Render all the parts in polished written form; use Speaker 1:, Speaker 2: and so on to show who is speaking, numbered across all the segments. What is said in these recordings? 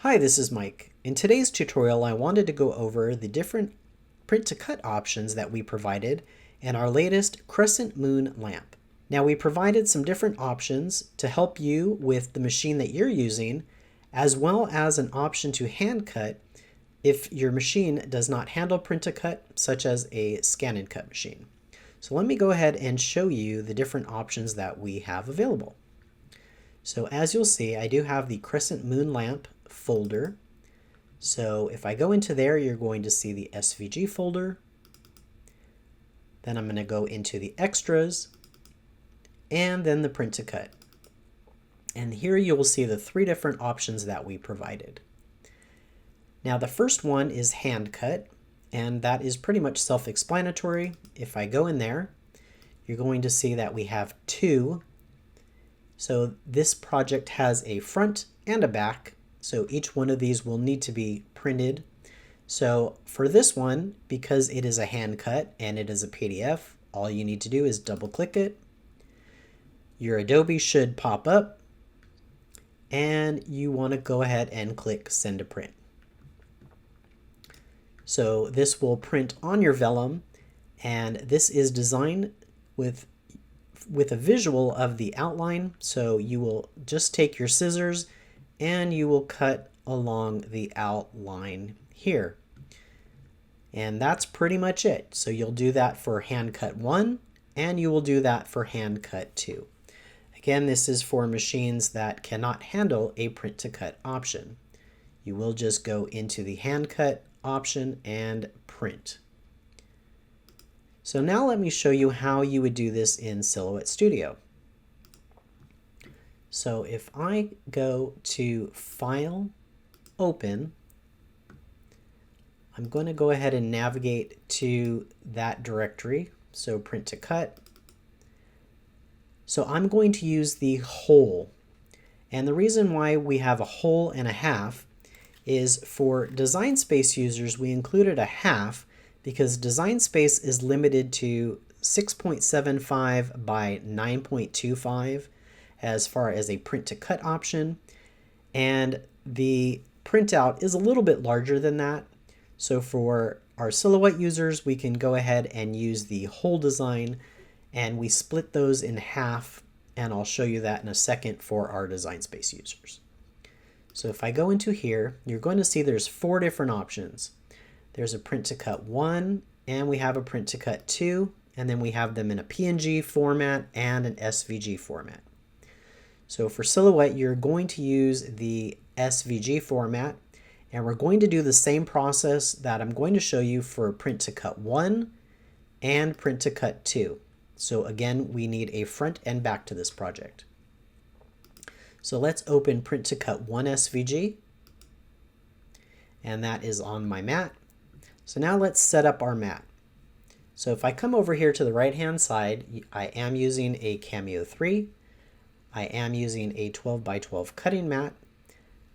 Speaker 1: Hi, this is Mike. In today's tutorial, I wanted to go over the different print-to-cut options that we provided in our latest Crescent Moon lamp. Now, we provided some different options to help you with the machine that you're using, as well as an option to hand cut if your machine does not handle print-to-cut, such as a scan and cut machine. So let me go ahead and show you the different options that we have available. So as you'll see, I do have the Crescent Moon lamp folder. So if I go into there, you're going to see the SVG folder. Then I'm going to go into the extras and then the print to cut. And here you will see the three different options that we provided. Now the first one is hand cut, and that is pretty much self-explanatory. If I go in there, you're going to see that we have two. So this project has a front and a back. So each one of these will need to be printed. So for this one, because it is a hand cut and it is a PDF, all you need to do is double click it. Your Adobe should pop up and you want to go ahead and click send to print. So this will print on your vellum, and this is designed with a visual of the outline. So you will just take your scissors and you will cut along the outline here. And that's pretty much it. So you'll do that for hand cut 1 and you will do that for hand cut 2. Again, this is for machines that cannot handle a print to cut option. You will just go into the hand cut option and print. So now let me show you how you would do this in Silhouette Studio. So if I go to File, Open, I'm going to go ahead and navigate to that directory, so print to cut. So I'm going to use the whole. And the reason why we have a whole and a half is for design space users, we included a half because design space is limited to 6.75 by 9.25 as far as a print to cut option, and the printout is a little bit larger than that. So for our Silhouette users, we can go ahead and use the whole design, and we split those in half, and I'll show you that in a second for our design space users. So if I go into here, you're going to see there's 4 different options. There's a print to cut 1, and we have a print to cut 2, and then we have them in a PNG format and an SVG format. So for Silhouette, you're going to use the SVG format, and we're going to do the same process that I'm going to show you for print to cut 1 and print to cut 2. So again, we need a front and back to this project. So let's open print to cut 1 SVG, and that is on my mat. So now let's set up our mat. So if I come over here to the right hand side, I am using a Cameo 3. I am using a 12 by 12 cutting mat,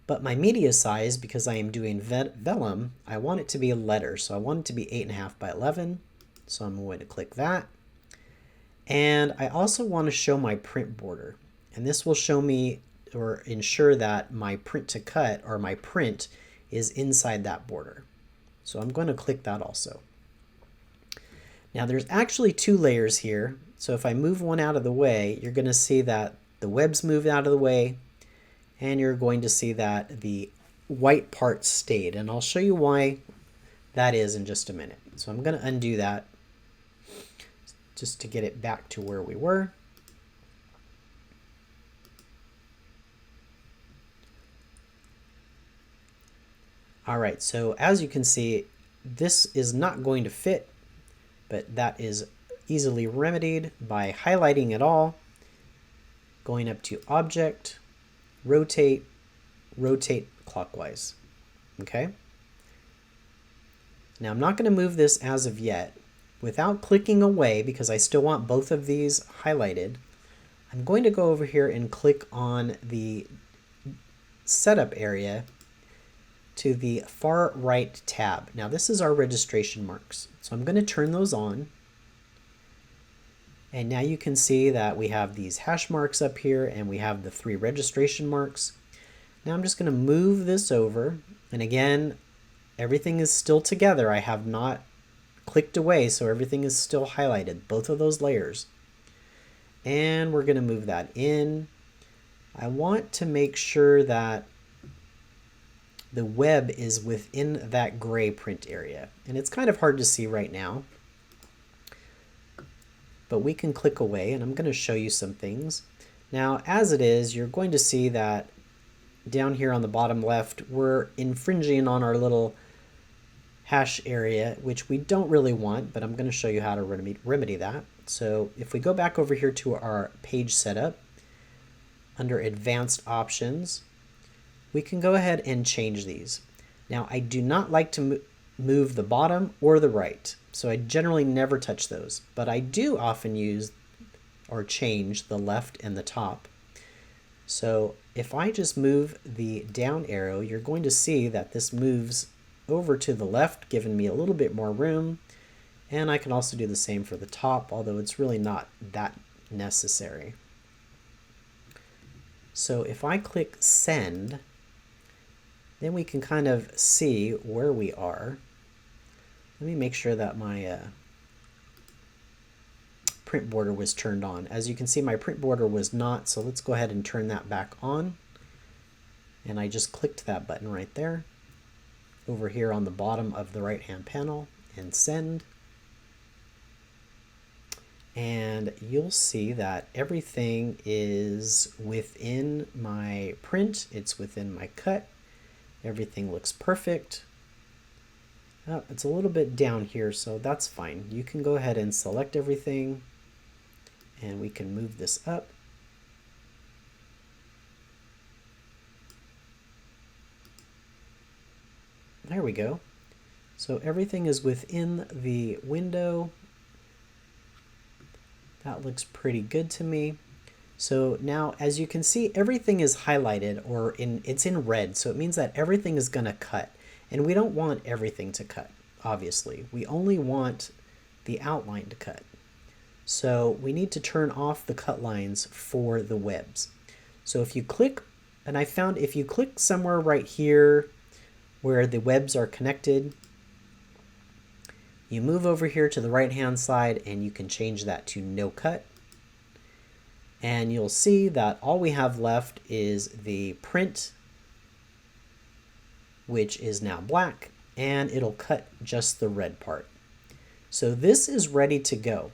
Speaker 1: but my media size, because I am doing vellum, I want it to be a letter. So I want it to be 8.5 by 11. So I'm going to click that. And I also want to show my print border. And this will show me or ensure that my print to cut or my print is inside that border. So I'm going to click that also. Now there's actually 2 layers here. So if I move one out of the way, you're going to see that the webs moved out of the way, and you're going to see that the white part stayed. And I'll show you why that is in just a minute. So I'm going to undo that just to get it back to where we were. All right, so as you can see, this is not going to fit, but that is easily remedied by highlighting it all, going up to Object, Rotate, Rotate clockwise. Okay? Now I'm not going to move this as of yet. Without clicking away, because I still want both of these highlighted, I'm going to go over here and click on the setup area to the far right tab. Now this is our registration marks. So I'm going to turn those on. And now you can see that we have these hash marks up here and we have the 3 registration marks. Now I'm just going to move this over, and again, everything is still together. I have not clicked away, so everything is still highlighted, both of those layers. And we're going to move that in. I want to make sure that the web is within that gray print area. And it's kind of hard to see right now, but we can click away, and I'm going to show you some things. Now, as it is, you're going to see that down here on the bottom left, we're infringing on our little hash area, which we don't really want, but I'm going to show you how to remedy that. So if we go back over here to our page setup, under advanced options, we can go ahead and change these. Now, I do not like to move the bottom or the right, so I generally never touch those, but I do often use or change the left and the top. So if I just move the down arrow, you're going to see that this moves over to the left, giving me a little bit more room. And I can also do the same for the top, although it's really not that necessary. So if I click send, then we can kind of see where we are. Let me make sure that my print border was turned on. As you can see, my print border was not, so let's go ahead and turn that back on. And I just clicked that button right there over here on the bottom of the right-hand panel and send. And you'll see that everything is within my print, it's within my cut. Everything looks perfect. Oh, it's a little bit down here, so that's fine. You can go ahead and select everything, and we can move this up. There we go. So everything is within the window. That looks pretty good to me. So now, as you can see, everything is highlighted, or it's in red, so it means that everything is going to cut. And we don't want everything to cut, obviously. We only want the outline to cut. So we need to turn off the cut lines for the webs. So if you click, and I found if you click somewhere right here where the webs are connected, you move over here to the right-hand side and you can change that to no cut. And you'll see that all we have left is the print, which is now black, and it'll cut just the red part. So this is ready to go.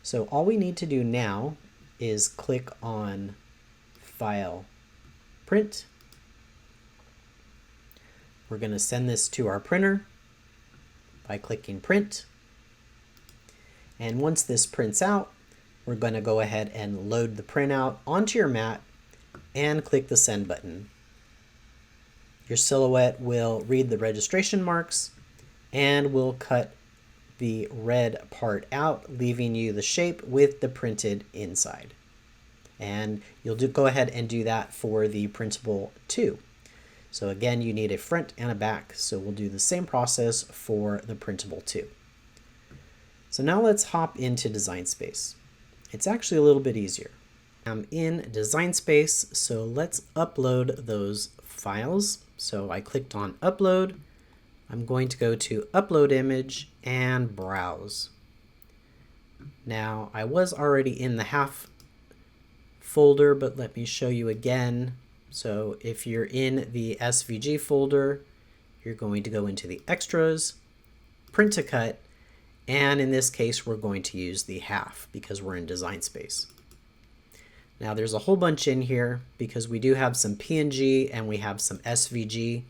Speaker 1: So all we need to do now is click on File, Print. We're going to send this to our printer by clicking Print. And once this prints out, we're going to go ahead and load the printout onto your mat and click the Send button. Your silhouette will read the registration marks and will cut the red part out, leaving you the shape with the printed inside. And you'll go ahead and do that for the printable too. So again, you need a front and a back, so we'll do the same process for the printable too. So now let's hop into Design Space. It's actually a little bit easier. I'm in Design Space, so let's upload those files. So I clicked on Upload. I'm going to go to Upload Image and Browse. Now, I was already in the half folder, but let me show you again. So if you're in the SVG folder, you're going to go into the Extras, Print to Cut, and in this case, we're going to use the half because we're in Design Space. Now there's a whole bunch in here because we do have some PNG and we have some SVG,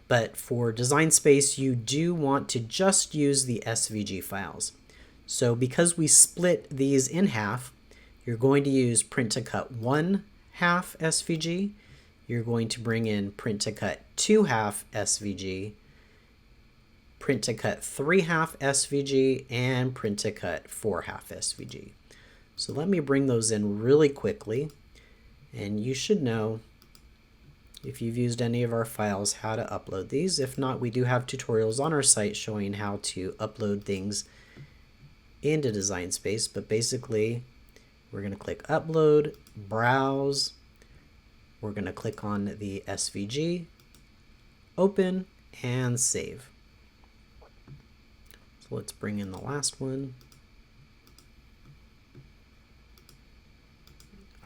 Speaker 1: but for Design Space, you do want to just use the SVG files. So because we split these in half, you're going to use Print to Cut 1 half SVG, you're going to bring in Print to Cut 2 half SVG, Print to Cut 3 half SVG, and Print to Cut 4 half SVG. So let me bring those in really quickly, and you should know, if you've used any of our files, how to upload these. If not, we do have tutorials on our site showing how to upload things into Design Space, but basically we're going to click Upload, Browse, We're going to click on the SVG, open, and save. So let's bring in the last one.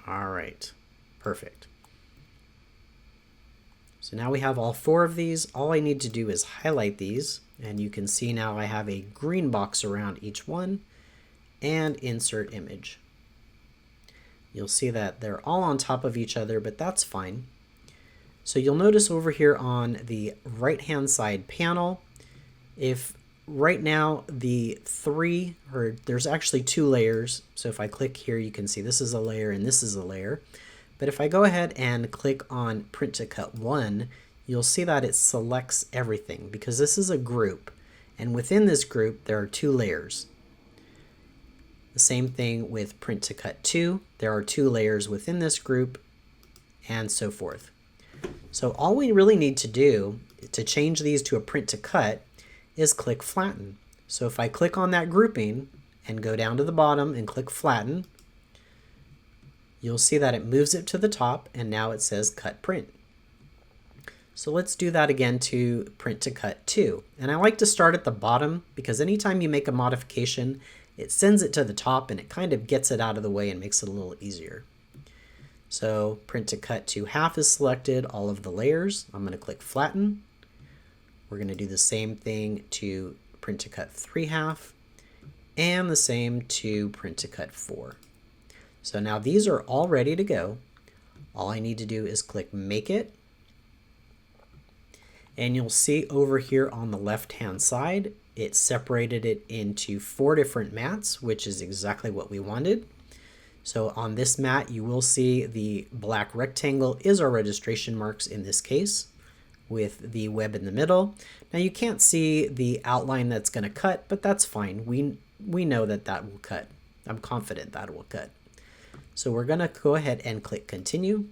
Speaker 1: All right, perfect. So now we have all 4 of these. All I need to do is highlight these, and you can see now I have a green box around each one, and insert image. You'll see that they're all on top of each other, but that's fine. So you'll notice over here on the right-hand side panel, if right now there's actually 2 layers. So if I click here, you can see this is a layer and this is a layer. But if I go ahead and click on Print to Cut 1, you'll see that it selects everything because this is a group. And within this group, there are 2 layers. The same thing with Print to Cut 2. There are 2 layers within this group, and so forth. So all we really need to do to change these to a print to cut is click Flatten. So if I click on that grouping and go down to the bottom and click Flatten, you'll see that it moves it to the top, and now it says Cut Print. So let's do that again to Print to Cut 2. And I like to start at the bottom because anytime you make a modification, it sends it to the top and it kind of gets it out of the way and makes it a little easier. So Print to Cut to half is selected, all of the layers. I'm going to click Flatten. We're going to do the same thing to Print to Cut 3/2 and the same to Print to Cut 4. So now these are all ready to go. All I need to do is click Make It. And you'll see over here on the left-hand side, it separated it into 4 different mats, which is exactly what we wanted. So on this mat, you will see the black rectangle is our registration marks in this case, with the web in the middle. Now you can't see the outline that's going to cut, but that's fine. We know that that will cut. I'm confident that will cut. So we're going to go ahead and click Continue.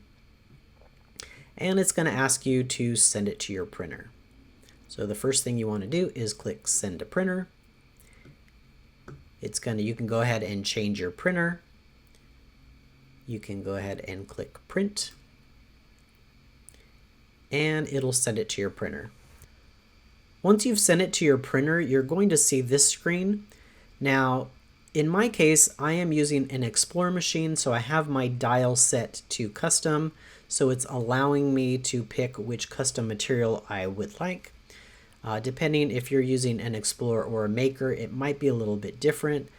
Speaker 1: And it's going to ask you to send it to your printer. So the first thing you want to do is click Send to Printer. You can go ahead and change your printer. You can go ahead and click Print, and it'll send it to your printer. Once you've sent it to your printer, you're going to see this screen. Now, in my case, I am using an Explorer machine, so I have my dial set to custom, so it's allowing me to pick which custom material I would like. Depending if you're using an Explorer or a Maker, it might be a little bit different.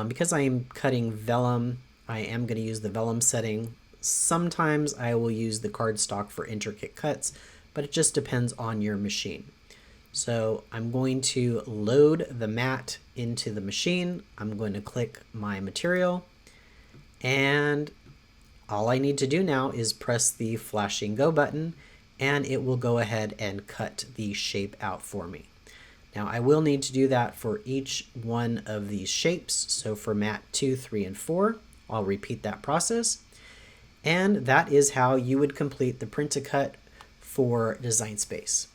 Speaker 1: Because I am cutting vellum, I am going to use the vellum setting. Sometimes I will use the cardstock for intricate cuts, but it just depends on your machine. So I'm going to load the mat into the machine. I'm going to click my material, and all I need to do now is press the flashing go button, and it will go ahead and cut the shape out for me. Now I will need to do that for each one of these shapes. So for mat 2, 3, and 4, I'll repeat that process. And that is how you would complete the print to cut for Design Space.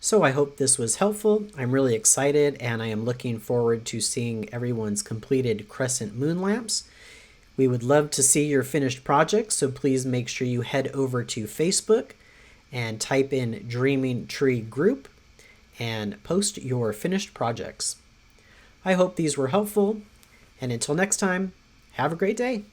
Speaker 1: So I hope this was helpful. I'm really excited, and I am looking forward to seeing everyone's completed Crescent moon lamps. We would love to see your finished projects, so please make sure you head over to Facebook and type in Dreaming Tree Group and post your finished projects. I hope these were helpful, and until next time, have a great day.